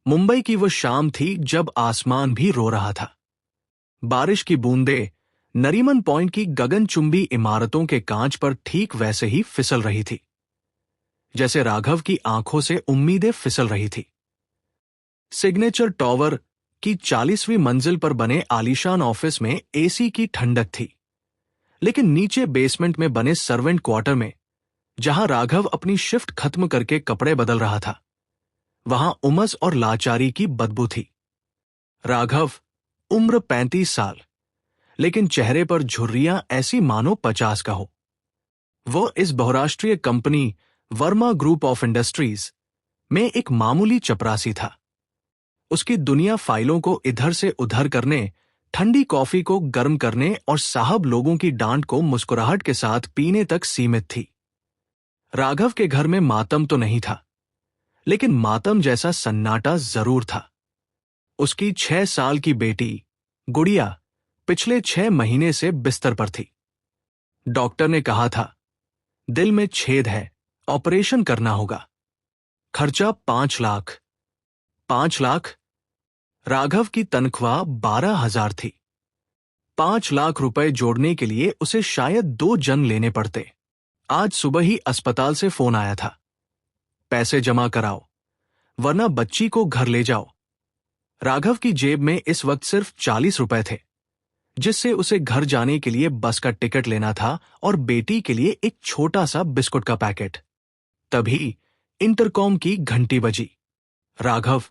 मुंबई की वो शाम थी जब आसमान भी रो रहा था। बारिश की बूंदें नरीमन पॉइंट की गगनचुंबी इमारतों के कांच पर ठीक वैसे ही फिसल रही थी जैसे राघव की आंखों से उम्मीदें फिसल रही थी। सिग्नेचर टॉवर की 40वीं मंजिल पर बने आलीशान ऑफिस में एसी की ठंडक थी, लेकिन नीचे बेसमेंट में बने सर्वेंट क्वार्टर में, जहां राघव अपनी शिफ्ट खत्म करके कपड़े बदल रहा था, वहां उमस और लाचारी की बदबू थी। राघव, उम्र 35 साल, लेकिन चेहरे पर झुर्रियां ऐसी मानो 50 का हो। वो इस बहुराष्ट्रीय company Verma group of industries में एक मामूली चपरासी था। उसकी दुनिया फाइलों को इधर से उधर करने, ठंडी कॉफी को गर्म करने और साहब लोगों की डांट को मुस्कुराहट के साथ पीने तक सीमित थी। राघव के घर में मातम तो नहीं था, लेकिन मातम जैसा सन्नाटा जरूर था। उसकी 6 साल की बेटी गुड़िया पिछले 6 महीने से बिस्तर पर थी। डॉक्टर ने कहा था, दिल में छेद है, ऑपरेशन करना होगा। खर्चा 5 लाख। 5 लाख? राघव की तनख्वाह 12,000 थी। 5 लाख रुपए जोड़ने के लिए उसे शायद 2 जन लेने पड़ते। आज सुबह ही अस्पताल से फोन आया था, पैसे जमा कराओ वरना बच्ची को घर ले जाओ। राघव की जेब में इस वक्त सिर्फ 40 रुपए थे, जिससे उसे घर जाने के लिए बस का टिकट लेना था और बेटी के लिए एक छोटा सा बिस्कुट का पैकेट। तभी इंटरकॉम की घंटी बजी। राघव,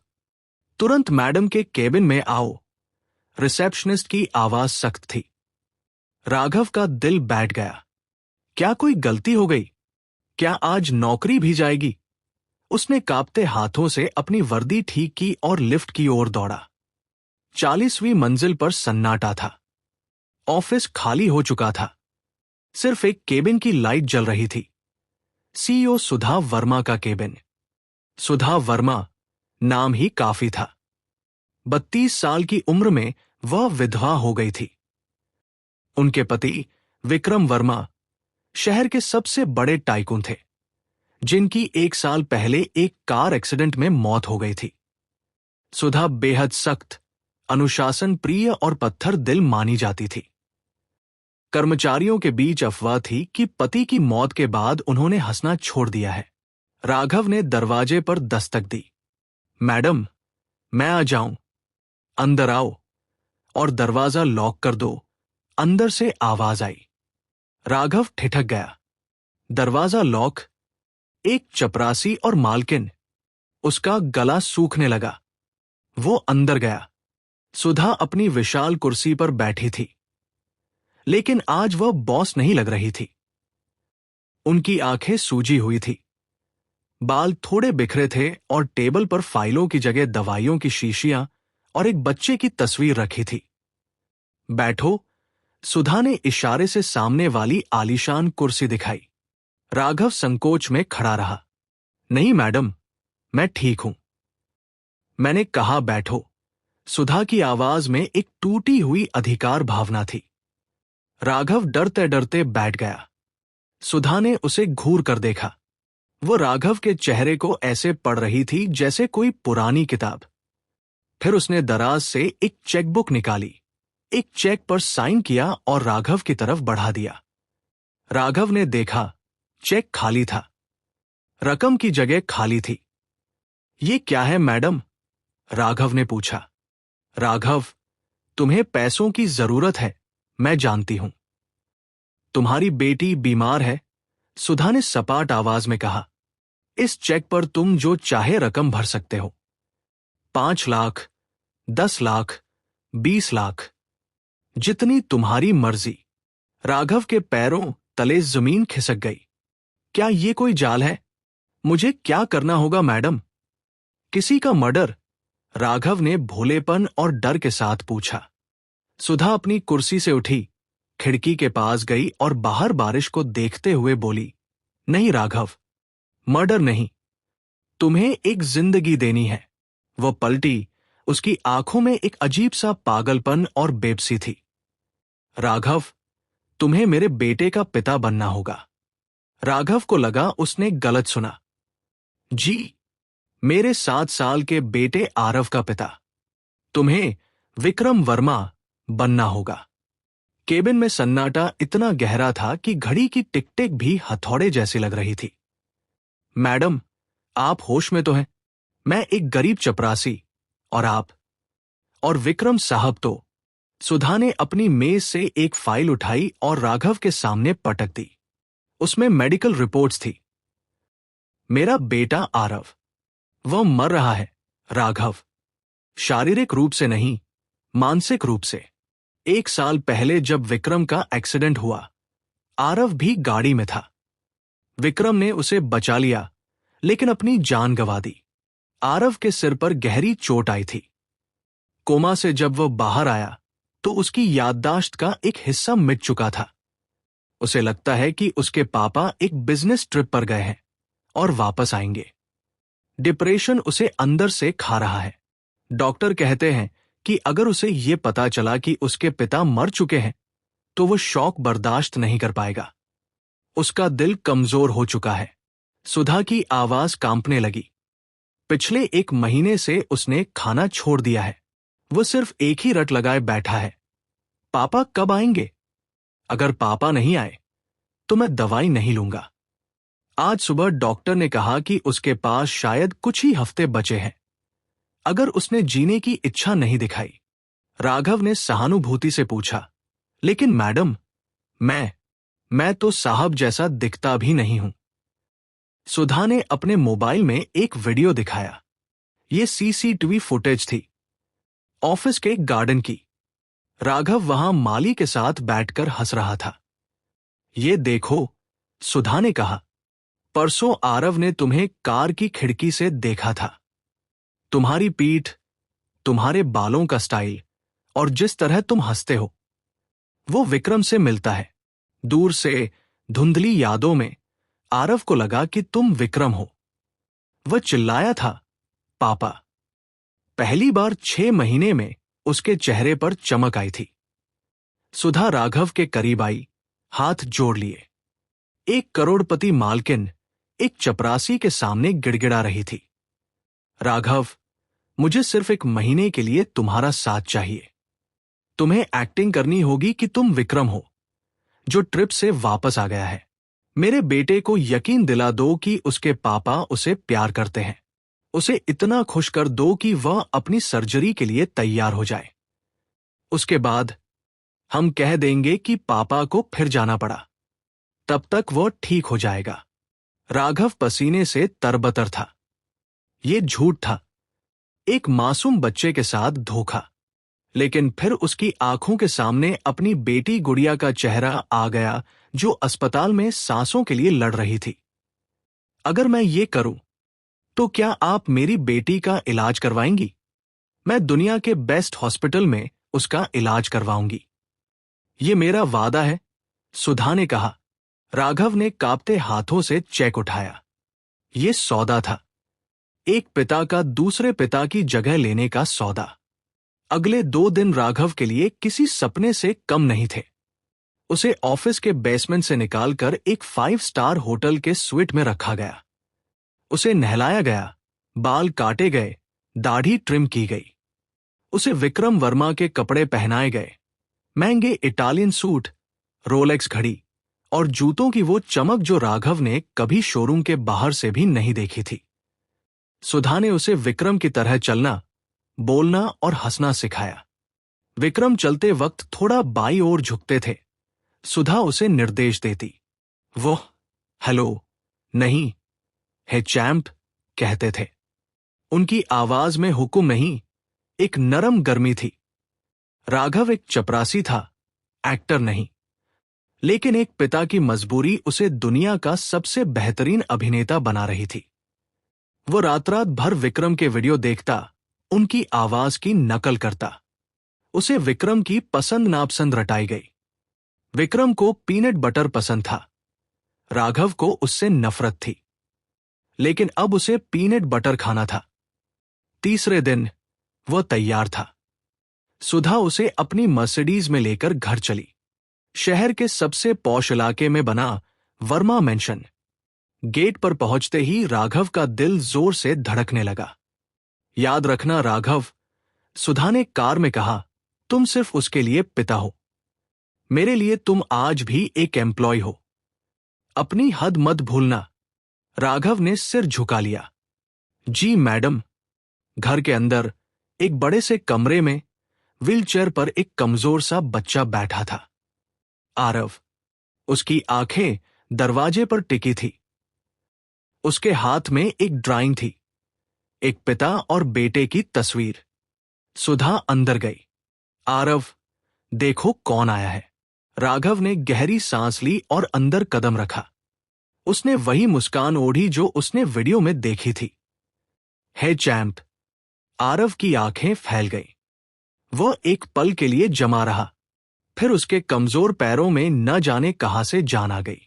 तुरंत मैडम के केबिन में आओ। रिसेप्शनिस्ट की आवाज सख्त थी। राघव का दिल बैठ गया। क्या कोई गलती हो गई? क्या आज नौकरी भी जाएगी? उसने कांपते हाथों से अपनी वर्दी ठीक की और लिफ्ट की ओर दौड़ा। 40वीं मंजिल पर सन्नाटा था। ऑफिस खाली हो चुका था। सिर्फ एक केबिन की लाइट जल रही थी। सीईओ सुधा वर्मा का केबिन। सुधा वर्मा, नाम ही काफी था। 32 साल की उम्र में वह विधवा हो गई थी। उनके पति विक्रम वर्मा शहर के सबसे बड़े टाइकून थे, जिनकी 1 साल पहले एक कार एक्सीडेंट में मौत हो गई थी। सुधा बेहद सख्त, अनुशासन प्रिय और पत्थर दिल मानी जाती थी। कर्मचारियों के बीच अफवाह थी कि पति की मौत के बाद उन्होंने हंसना छोड़ दिया है। राघव ने दरवाजे पर दस्तक दी। मैडम, मैं आ जाऊं? अंदर आओ और दरवाजा लॉक कर दो। अंदर से आवाज आई। राघव ठिठक गया। दरवाजा लॉक? एक चपरासी और मालकिन। उसका गला सूखने लगा। वो अंदर गया। सुधा अपनी विशाल कुर्सी पर बैठी थी, लेकिन आज वह बॉस नहीं लग रही थी। उनकी आंखें सूजी हुई थी, बाल थोड़े बिखरे थे और टेबल पर फाइलों की जगह दवाइयों की शीशियां और एक बच्चे की तस्वीर रखी थी। बैठो, सुधा ने इशारे से सामने वाली आलीशान कुर्सी दिखाई। राघव संकोच में खड़ा रहा। नहीं मैडम, मैं ठीक हूं। मैंने कहा बैठो। सुधा की आवाज में एक टूटी हुई अधिकार भावना थी। राघव डरते डरते बैठ गया। सुधा ने उसे घूर कर देखा। वो राघव के चेहरे को ऐसे पढ़ रही थी जैसे कोई पुरानी किताब। फिर उसने दराज से एक चेकबुक निकाली, एक चेक पर साइन किया और राघव की तरफ बढ़ा दिया। राघव ने देखा, चेक खाली था। रकम की जगह खाली थी। ये क्या है मैडम? राघव ने पूछा। राघव, तुम्हें पैसों की जरूरत है, मैं जानती हूं। तुम्हारी बेटी बीमार है, सुधा ने सपाट आवाज में कहा। इस चेक पर तुम जो चाहे रकम भर सकते हो। 5 लाख, 10 लाख, 20 लाख, जितनी तुम्हारी मर्जी। राघव के पैरों तले जमीन खिसक गई। क्या ये कोई जाल है? मुझे क्या करना होगा मैडम? किसी का मर्डर? राघव ने भोलेपन और डर के साथ पूछा। सुधा अपनी कुर्सी से उठी, खिड़की के पास गई और बाहर बारिश को देखते हुए बोली, नहीं राघव, मर्डर नहीं, तुम्हें एक जिंदगी देनी है। वह पलटी, उसकी आंखों में एक अजीब सा पागलपन और बेबसी थी। राघव, तुम्हें मेरे बेटे का पिता बनना होगा। राघव को लगा उसने गलत सुना। जी, मेरे 7 साल के बेटे आरव का पिता। तुम्हें विक्रम वर्मा बनना होगा। केबिन में सन्नाटा इतना गहरा था कि घड़ी की टिक टिक भी हथौड़े जैसी लग रही थी। मैडम, आप होश में तो हैं? मैं एक गरीब चपरासी, और आप? और विक्रम साहब तो। सुधा ने अपनी मेज से एक फाइल उठाई और राघव के सामने पटक दी। उसमें मेडिकल रिपोर्ट्स थी। मेरा बेटा आरव, वह मर रहा है राघव। शारीरिक रूप से नहीं, मानसिक रूप से। 1 साल पहले जब विक्रम का एक्सीडेंट हुआ, आरव भी गाड़ी में था। विक्रम ने उसे बचा लिया, लेकिन अपनी जान गंवा दी। आरव के सिर पर गहरी चोट आई थी। कोमा से जब वह बाहर आया तो उसकी याददाश्त का एक हिस्सा मिट चुका था। उसे लगता है कि उसके पापा एक बिजनेस ट्रिप पर गए हैं और वापस आएंगे। डिप्रेशन उसे अंदर से खा रहा है। डॉक्टर कहते हैं कि अगर उसे यह पता चला कि उसके पिता मर चुके हैं तो वो शॉक बर्दाश्त नहीं कर पाएगा। उसका दिल कमजोर हो चुका है। सुधा की आवाज कांपने लगी। पिछले 1 महीने से उसने खाना छोड़ दिया है। वो सिर्फ एक ही रट लगाए बैठा है, पापा कब आएंगे? अगर पापा नहीं आए तो मैं दवाई नहीं लूंगा। आज सुबह डॉक्टर ने कहा कि उसके पास शायद कुछ ही हफ्ते बचे हैं, अगर उसने जीने की इच्छा नहीं दिखाई। राघव ने सहानुभूति से पूछा, लेकिन मैडम, मैं तो साहब जैसा दिखता भी नहीं हूं। सुधा ने अपने मोबाइल में एक वीडियो दिखाया। यह सीसीटीवी फुटेज थी, ऑफिस के गार्डन की। राघव वहां माली के साथ बैठकर हंस रहा था। ये देखो, सुधा ने कहा, परसों आरव ने तुम्हें कार की खिड़की से देखा था। तुम्हारी पीठ, तुम्हारे बालों का स्टाइल और जिस तरह तुम हंसते हो, वो विक्रम से मिलता है। दूर से धुंधली यादों में आरव को लगा कि तुम विक्रम हो। वह चिल्लाया था, पापा। पहली बार 6 महीने में उसके चेहरे पर चमक आई थी। सुधा राघव के करीब आई, हाथ जोड़ लिए। 1 करोड़पति मालकिन एक चपरासी के सामने गिड़गिड़ा रही थी। राघव, मुझे सिर्फ 1 महीने के लिए तुम्हारा साथ चाहिए। तुम्हें एक्टिंग करनी होगी कि तुम विक्रम हो, जो ट्रिप से वापस आ गया है। मेरे बेटे को यकीन दिला दो कि उसके पापा उसे प्यार करते हैं। उसे इतना खुश कर दो कि वह अपनी सर्जरी के लिए तैयार हो जाए। उसके बाद हम कह देंगे कि पापा को फिर जाना पड़ा। तब तक वह ठीक हो जाएगा। राघव पसीने से तरबतर था। यह झूठ था, एक मासूम बच्चे के साथ धोखा। लेकिन फिर उसकी आंखों के सामने अपनी बेटी गुड़िया का चेहरा आ गया, जो अस्पताल में सांसों के लिए लड़ रही थी। अगर मैं ये करूं, तो क्या आप मेरी बेटी का इलाज करवाएंगी? मैं दुनिया के बेस्ट हॉस्पिटल में उसका इलाज करवाऊंगी। ये मेरा वादा है, सुधा ने कहा। राघव ने कांपते हाथों से चेक उठाया। ये सौदा था, एक पिता का दूसरे पिता की जगह लेने का सौदा। अगले 2 दिन राघव के लिए किसी सपने से कम नहीं थे। उसे ऑफिस के बेसमेंट से निकालकर एक 5 स्टार होटल के स्वीट में रखा गया। उसे नहलाया गया, बाल काटे गए, दाढ़ी ट्रिम की गई। उसे विक्रम वर्मा के कपड़े पहनाए गए। महंगे इटालियन सूट, रोलेक्स घड़ी और जूतों की वो चमक जो राघव ने कभी शोरूम के बाहर से भी नहीं देखी थी। सुधा ने उसे विक्रम की तरह चलना, बोलना और हंसना सिखाया। विक्रम चलते वक्त थोड़ा बाईं ओर झुकते थे। सुधा उसे निर्देश देती। वो हेलो नहीं, हे चैंप कहते थे। उनकी आवाज में हुक्म नहीं, एक नरम गर्मी थी। राघव एक चपरासी था, एक्टर नहीं। लेकिन एक पिता की मजबूरी उसे दुनिया का सबसे बेहतरीन अभिनेता बना रही थी। वो रात रात भर विक्रम के वीडियो देखता, उनकी आवाज की नकल करता। उसे विक्रम की पसंद नापसंद रटाई गई। विक्रम को पीनट बटर पसंद था, राघव को उससे नफरत थी। लेकिन अब उसे पीनट बटर खाना था। तीसरे दिन वह तैयार था। सुधा उसे अपनी मर्सिडीज में लेकर घर चली। शहर के सबसे पॉश इलाके में बना वर्मा मेंशन। गेट पर पहुंचते ही राघव का दिल जोर से धड़कने लगा। याद रखना राघव, सुधा ने कार में कहा, तुम सिर्फ उसके लिए पिता हो, मेरे लिए तुम आज भी एक एम्प्लॉय हो। अपनी हद मत भूलना। राघव ने सिर झुका लिया। जी मैडम। घर के अंदर एक बड़े से कमरे में व्हीलचेयर पर एक कमजोर सा बच्चा बैठा था, आरव। उसकी आंखें दरवाजे पर टिकी थी। उसके हाथ में एक ड्राइंग थी, एक पिता और बेटे की तस्वीर। सुधा अंदर गई। आरव, देखो कौन आया है। राघव ने गहरी सांस ली और अंदर कदम रखा। उसने वही मुस्कान ओढ़ी जो उसने वीडियो में देखी थी। हे चैंप। आरव की आंखें फैल गईं। वह एक पल के लिए जमा रहा, फिर उसके कमजोर पैरों में न जाने कहां से जान आ गई।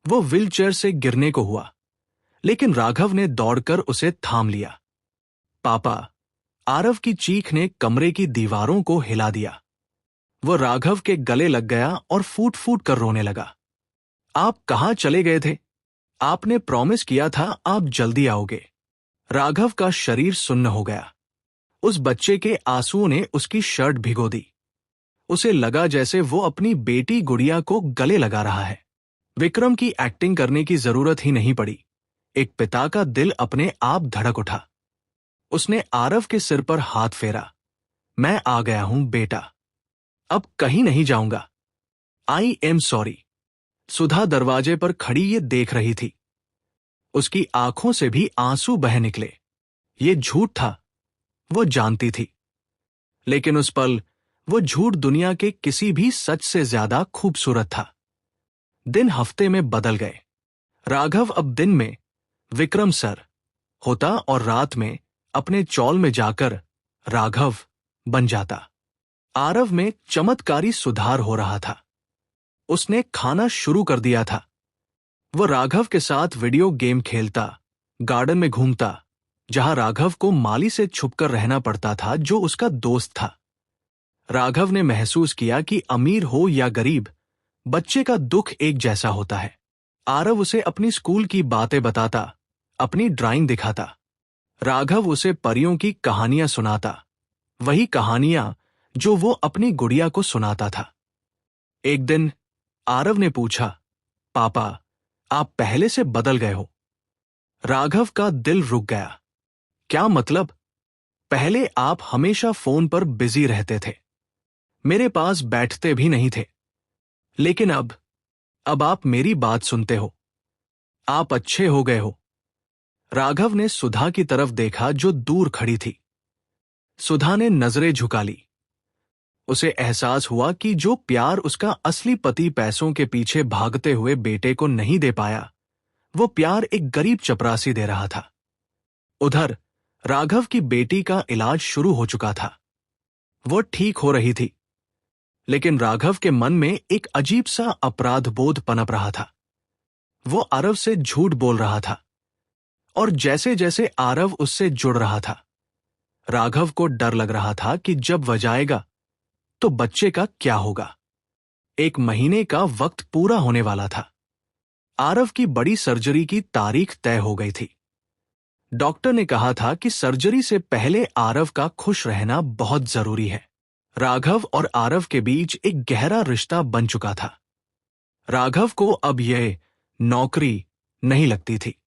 वो व्हीलचेयर से गिरने को हुआ, लेकिन राघव ने दौड़कर उसे थाम लिया। पापा। आरव की चीख ने कमरे की दीवारों को हिला दिया। वह राघव के गले लग गया और फूट फूट कर रोने लगा। आप कहां चले गए थे? आपने प्रॉमिस किया था आप जल्दी आओगे। राघव का शरीर सुन्न हो गया। उस बच्चे के आंसुओं ने उसकी शर्ट भिगो दी। उसे लगा जैसे वो अपनी बेटी गुड़िया को गले लगा रहा है। विक्रम की एक्टिंग करने की जरूरत ही नहीं पड़ी। एक पिता का दिल अपने आप धड़क उठा। उसने आरव के सिर पर हाथ फेरा। मैं आ गया हूं बेटा, अब कहीं नहीं जाऊंगा। I am sorry. सुधा दरवाजे पर खड़ी ये देख रही थी। उसकी आंखों से भी आंसू बह निकले। ये झूठ था, वो जानती थी, लेकिन उस पल वो झूठ दुनिया के किसी भी सच से ज्यादा खूबसूरत था। दिन हफ्ते में बदल गए। राघव अब दिन में विक्रम सर होता और रात में अपने चौल में जाकर राघव बन जाता। आरव में चमत्कारी सुधार हो रहा था। उसने खाना शुरू कर दिया था। वह राघव के साथ वीडियो गेम खेलता, गार्डन में घूमता, जहां राघव को माली से छुपकर रहना पड़ता था जो उसका दोस्त था। राघव ने महसूस किया कि अमीर हो या गरीब, बच्चे का दुख एक जैसा होता है। आरव उसे अपनी स्कूल की बातें बताता, अपनी ड्राइंग दिखाता। राघव उसे परियों की कहानियां सुनाता, वही कहानियां जो वो अपनी गुड़िया को सुनाता था। एक दिन आरव ने पूछा, पापा, आप पहले से बदल गए हो। राघव का दिल रुक गया। क्या मतलब? पहले आप हमेशा फोन पर बिजी रहते थे, मेरे पास बैठते भी नहीं थे, लेकिन अब आप मेरी बात सुनते हो। आप अच्छे हो गए हो। राघव ने सुधा की तरफ देखा जो दूर खड़ी थी। सुधा ने नजरें झुका ली। उसे एहसास हुआ कि जो प्यार उसका असली पति पैसों के पीछे भागते हुए बेटे को नहीं दे पाया, वो प्यार एक गरीब चपरासी दे रहा था। उधर राघव की बेटी का इलाज शुरू हो चुका था। वो ठीक हो रही थी, लेकिन राघव के मन में एक अजीब सा अपराध बोध पनप रहा था। वो आरव से झूठ बोल रहा था, और जैसे जैसे आरव उससे जुड़ रहा था, राघव को डर लग रहा था कि जब वह जाएगा तो बच्चे का क्या होगा। 1 महीने का वक्त पूरा होने वाला था। आरव की बड़ी सर्जरी की तारीख तय हो गई थी। डॉक्टर ने कहा था कि सर्जरी से पहले आरव का खुश रहना बहुत जरूरी है। राघव और आरव के बीच एक गहरा रिश्ता बन चुका था। राघव को अब यह नौकरी नहीं लगती थी।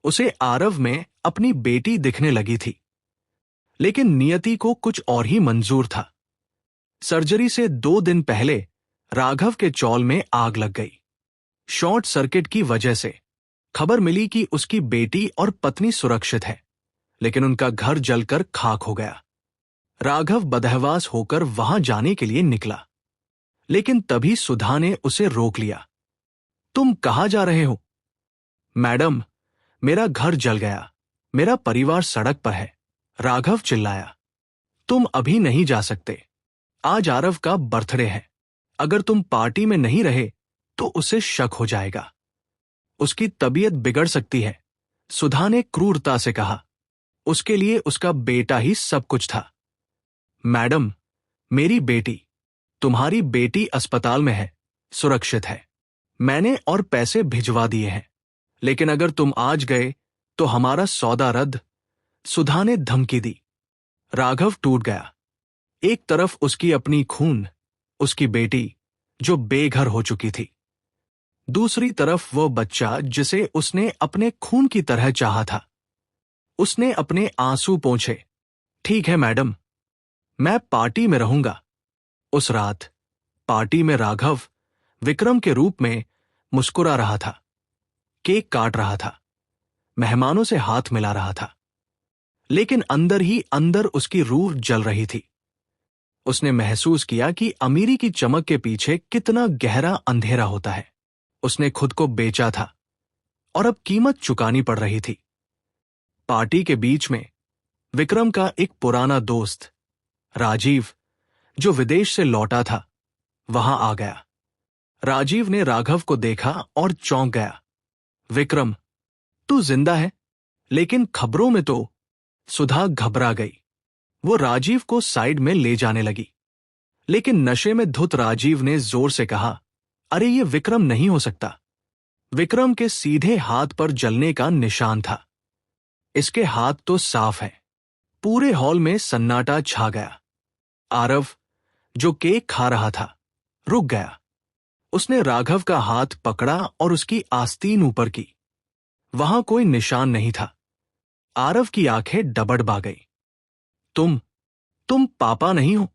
उसे आरव में अपनी बेटी दिखने लगी थी, लेकिन नियति को कुछ और ही मंजूर था। सर्जरी से 2 दिन पहले राघव के चौल में आग लग गई। शॉर्ट सर्किट की वजह से खबर मिली कि उसकी बेटी और पत्नी सुरक्षित है, लेकिन उनका घर जलकर खाक हो गया। राघव बदहवास होकर वहां जाने के लिए निकला, लेकिन तभी सुधा ने उसे रोक लिया। तुम कहां जा रहे हो? मैडम, मेरा घर जल गया, मेरा परिवार सड़क पर है, राघव चिल्लाया। तुम अभी नहीं जा सकते। आज आरव का बर्थडे है। अगर तुम पार्टी में नहीं रहे तो उसे शक हो जाएगा, उसकी तबीयत बिगड़ सकती है, सुधा ने क्रूरता से कहा। उसके लिए उसका बेटा ही सब कुछ था। मैडम, मेरी बेटी, तुम्हारी बेटी अस्पताल में है, सुरक्षित है। मैंने और पैसे भिजवा दिए हैं। लेकिन अगर तुम आज गए तो हमारा सौदा रद्द, सुधा ने धमकी दी। राघव टूट गया। एक तरफ उसकी अपनी खून, उसकी बेटी जो बेघर हो चुकी थी, दूसरी तरफ वो बच्चा जिसे उसने अपने खून की तरह चाहा था। उसने अपने आंसू पोंछे। ठीक है मैडम, मैं पार्टी में रहूंगा। उस रात पार्टी में राघव विक्रम के रूप में मुस्कुरा रहा था, केक काट रहा था, मेहमानों से हाथ मिला रहा था, लेकिन अंदर ही अंदर उसकी रूह जल रही थी। उसने महसूस किया कि अमीरी की चमक के पीछे कितना गहरा अंधेरा होता है। उसने खुद को बेचा था और अब कीमत चुकानी पड़ रही थी। पार्टी के बीच में विक्रम का एक पुराना दोस्त राजीव, जो विदेश से लौटा था, वहां आ गया। राजीव ने राघव को देखा और चौंक गया। विक्रम, तू जिंदा है? लेकिन खबरों में तो। सुधा घबरा गई। वो राजीव को साइड में ले जाने लगी, लेकिन नशे में धुत राजीव ने जोर से कहा, अरे ये विक्रम नहीं हो सकता। विक्रम के सीधे हाथ पर जलने का निशान था। इसके हाथ तो साफ है। पूरे हॉल में सन्नाटा छा गया। आरव, जो केक खा रहा था, रुक गया। उसने राघव का हाथ पकड़ा और उसकी आस्तीन ऊपर की। वहां कोई निशान नहीं था। आरव की आंखें डबडबा गई। तुम पापा नहीं हो?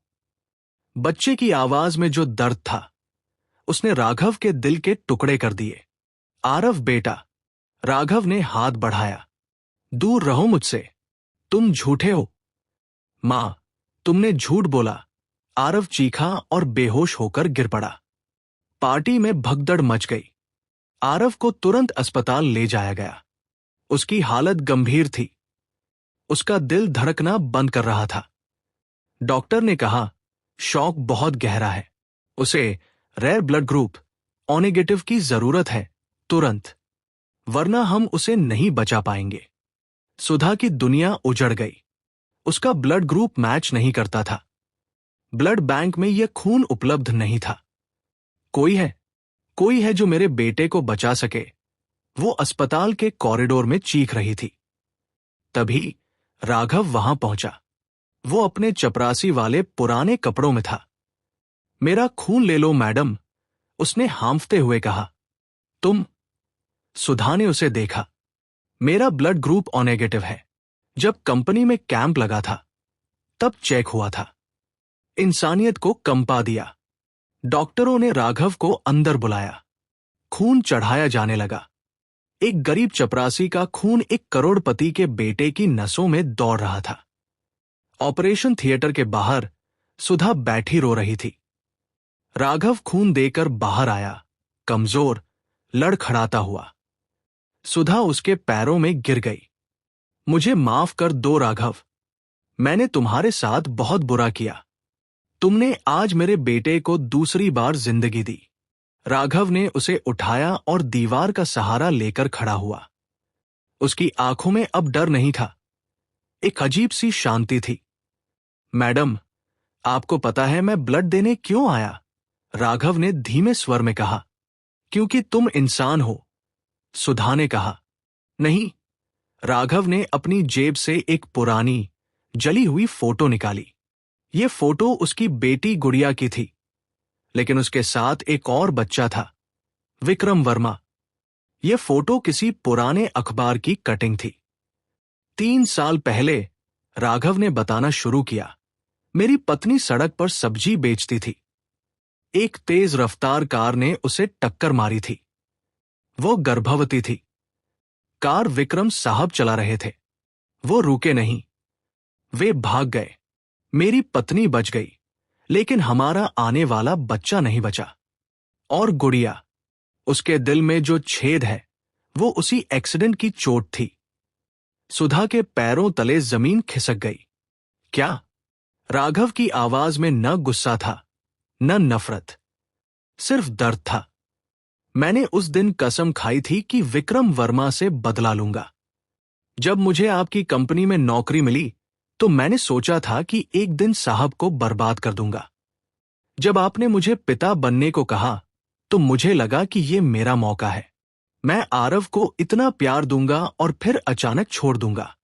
बच्चे की आवाज में जो दर्द था, उसने राघव के दिल के टुकड़े कर दिए। आरव बेटा, राघव ने हाथ बढ़ाया, दूर रहो मुझसे, तुम झूठे हो। मां, तुमने झूठ बोला। आरव चीखा और बेहोश होकर गिर पड़ा। पार्टी में भगदड़ मच गई। आरव को तुरंत अस्पताल ले जाया गया। उसकी हालत गंभीर थी। उसका दिल धड़कना बंद कर रहा था। डॉक्टर ने कहा, शॉक बहुत गहरा है, उसे rare blood group O negative की जरूरत है, तुरंत, वरना हम उसे नहीं बचा पाएंगे। सुधा की दुनिया उजड़ गई। उसका ब्लड ग्रुप मैच नहीं करता था। ब्लड बैंक में यह खून उपलब्ध नहीं था। कोई है जो मेरे बेटे को बचा सके, वो अस्पताल के कॉरिडोर में चीख रही थी। तभी राघव वहां पहुंचा। वो अपने चपरासी वाले पुराने कपड़ों में था। मेरा खून ले लो मैडम, उसने हांफते हुए कहा। तुम? सुधा ने उसे देखा। मेरा ब्लड ग्रुप ओ नेगेटिव है। जब कंपनी में कैंप लगा था, तब चेक हुआ था। इंसानियत को कंपा दिया। डॉक्टरों ने राघव को अंदर बुलाया। खून चढ़ाया जाने लगा। एक गरीब चपरासी का खून एक करोड़पति के बेटे की नसों में दौड़ रहा था। ऑपरेशन थिएटर के बाहर सुधा बैठी रो रही थी। राघव खून देकर बाहर आया, कमजोर, लड़खड़ाता हुआ। सुधा उसके पैरों में गिर गई। मुझे माफ कर दो राघव, मैंने तुम्हारे साथ बहुत बुरा किया। तुमने आज मेरे बेटे को दूसरी बार जिंदगी दी। राघव ने उसे उठाया और दीवार का सहारा लेकर खड़ा हुआ। उसकी आंखों में अब डर नहीं था, एक अजीब सी शांति थी। मैडम, आपको पता है मैं ब्लड देने क्यों आया? राघव ने धीमे स्वर में कहा। क्योंकि तुम इंसान हो, सुधा ने कहा। नहीं। राघव ने अपनी जेब से एक पुरानी, जली हुई फोटो निकाली। ये फोटो उसकी बेटी गुड़िया की थी, लेकिन उसके साथ एक और बच्चा था, विक्रम वर्मा। यह फोटो किसी पुराने अखबार की कटिंग थी। 3 साल पहले राघव ने बताना शुरू किया, मेरी पत्नी सड़क पर सब्जी बेचती थी। एक तेज रफ्तार कार ने उसे टक्कर मारी थी। वो गर्भवती थी। कार विक्रम साहब चला रहे थे। वो रुके नहीं। वे भाग गए। मेरी पत्नी बच गई, लेकिन हमारा आने वाला बच्चा नहीं बचा। और गुड़िया, उसके दिल में जो छेद है, वो उसी एक्सीडेंट की चोट थी। सुधा के पैरों तले जमीन खिसक गई। क्या? राघव की आवाज में न गुस्सा था, न नफरत, सिर्फ दर्द था। मैंने उस दिन कसम खाई थी कि विक्रम वर्मा से बदला लूंगा। जब मुझे आपकी कंपनी में नौकरी मिली, तो मैंने सोचा था कि एक दिन साहब को बर्बाद कर दूंगा। जब आपने मुझे पिता बनने को कहा, तो मुझे लगा कि यह मेरा मौका है। मैं आरव को इतना प्यार दूंगा और फिर अचानक छोड़ दूंगा,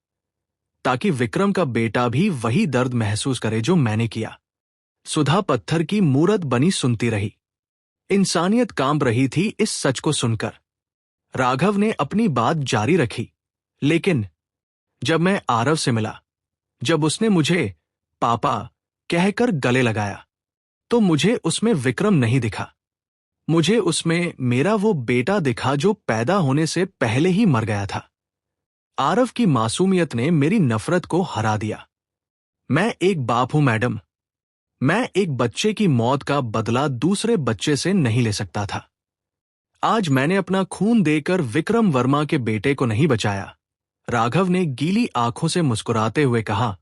ताकि विक्रम का बेटा भी वही दर्द महसूस करे जो मैंने किया। सुधा पत्थर की मूरत बनी सुनती रही। इंसानियत कांप रही थी इस सच को सुनकर। राघव ने अपनी बात जारी रखी, लेकिन जब मैं आरव से मिला, जब उसने मुझे पापा कहकर गले लगाया, तो मुझे उसमें विक्रम नहीं दिखा। मुझे उसमें मेरा वो बेटा दिखा जो पैदा होने से पहले ही मर गया था। आरव की मासूमियत ने मेरी नफरत को हरा दिया। मैं एक बाप हूं मैडम। मैं एक बच्चे की मौत का बदला दूसरे बच्चे से नहीं ले सकता था। आज मैंने अपना खून देकर विक्रम वर्मा के बेटे को नहीं बचाया। राघव ने गीली आंखों से मुस्कुराते हुए कहा,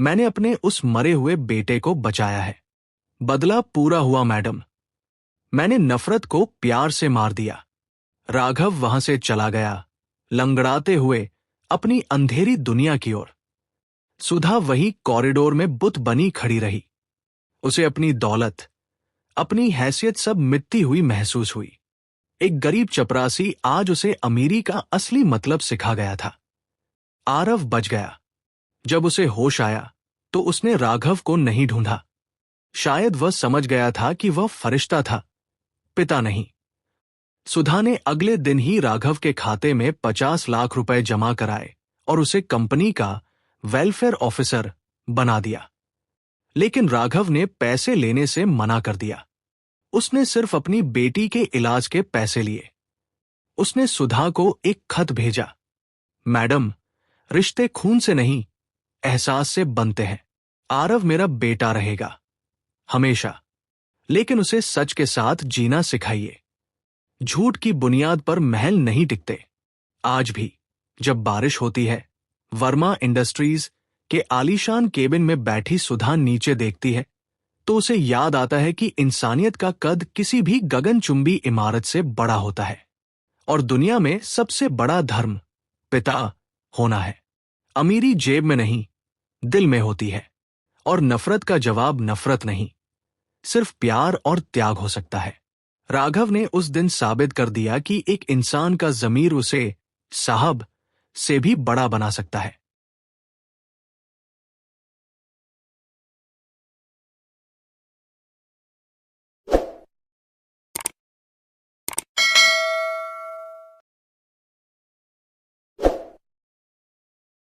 मैंने अपने उस मरे हुए बेटे को बचाया है। बदला पूरा हुआ मैडम। मैंने नफरत को प्यार से मार दिया। राघव वहां से चला गया, लंगड़ाते हुए अपनी अंधेरी दुनिया की ओर। सुधा वही कॉरिडोर में बुत बनी खड़ी रही। उसे अपनी दौलत, अपनी हैसियत सब मिटती हुई महसूस हुई। एक गरीब चपरासी आज उसे अमीरी का असली मतलब सिखा गया था। आरव बच गया। जब उसे होश आया तो उसने राघव को नहीं ढूंढा। शायद वह समझ गया था कि वह फरिश्ता था, पिता नहीं। सुधा ने अगले दिन ही राघव के खाते में 50 लाख रुपए जमा कराए और उसे कंपनी का वेलफेयर ऑफिसर बना दिया। लेकिन राघव ने पैसे लेने से मना कर दिया। उसने सिर्फ अपनी बेटी के इलाज के पैसे लिए। उसने सुधा को एक खत भेजा, मैडम, रिश्ते खून से नहीं, एहसास से बनते हैं। आरव मेरा बेटा रहेगा, हमेशा। लेकिन उसे सच के साथ जीना सिखाइए। झूठ की बुनियाद पर महल नहीं टिकते। आज भी जब बारिश होती है, वर्मा इंडस्ट्रीज के आलीशान केबिन में बैठी सुधा नीचे देखती है, तो उसे याद आता है कि इंसानियत का कद किसी भी गगनचुंबी इमारत से बड़ा होता है। और दुनिया में सबसे बड़ा धर्म पिता होना है। अमीरी जेब में नहीं, दिल में होती है। और नफरत का जवाब नफरत नहीं, सिर्फ प्यार और त्याग हो सकता है। राघव ने उस दिन साबित कर दिया कि एक इंसान का ज़मीर उसे साहब से भी बड़ा बना सकता है।